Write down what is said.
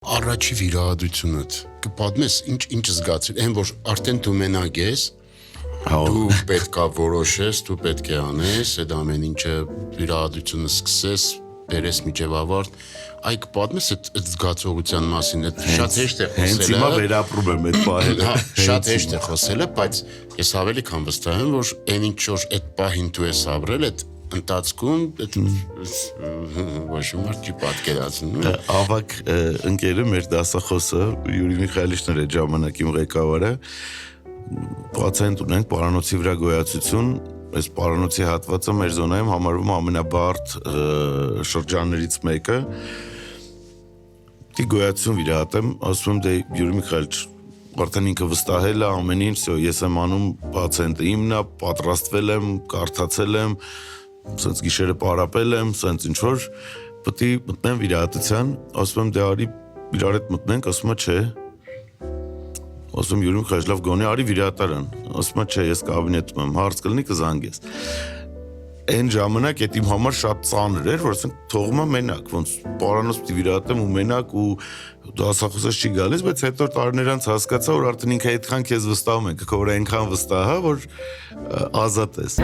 Առաջի վիրահատությունդ կպատմես ինչ զգացիր, այն որ արդեն դու մենակ ես, դու պետքա որոշես, դու պետք է անես, այդ ամեն ինչը վիրահատությունը սկսես, բերես միջև ավարտ, այ կպատմես այդ զգացողության մասին, այդ շատ հեշտ է խոսելը։ Հենց հիմա վերապրում եմ այդ պահերը։ Շատ հեշտ է խոսելը, բայց ես ավելի քան վստահ եմ, որ այն ինչ որ այդ պահին դու ես ապրել, այդ ընթացքում ոչ մարդ չի պատկերացնում։ Ավակ ընկերը մեր դասախոսը Յուրի Միխայելիչն էր այդ ժամանակ իմ ղեկավարը, պացիենտ ունենք պարանոցի վրա գոյացություն, այս պարանոցի հատվածը մեր զոնայում համարվում է ամենաբարդ շրջաններից մեկը։ Դի գոյացություն վիրահատեմ, ասում եմ դե Յուրի Միխայելիչ արդեն ինքը վստահել է ամեն ինչ, ես եմ անում, պացիենտը իմն է, պատրաստվել եմ, կարդացել եմ, սենց գիշերը պարապել եմ, սենց ինչ-որ, պետք է մտնեմ վիրահատության, ասում եմ դե արի իրար հետ մտնենք, ասում է չէ, ասում եմ Յուրի Միխայելիչ լավ գոնե արի վիրահատարան, ասում է չէ, ես կաբինետում եմ, հարց կլինի կզանգես։ Այն ժամանակ այդ իմ համար շատ ծանր էր, որ ասենք թողում եմ մենակ, ոնց պարանոց պիտի վիրահատեմ ու մենակ ու դասախոսս չի գալիս, բայց հետո տարիներ անց հասկացա, որ արդեն ինքը այդքան քեզ վստահում է, քո վրա այնքան վստահ է, որ ազատ ես։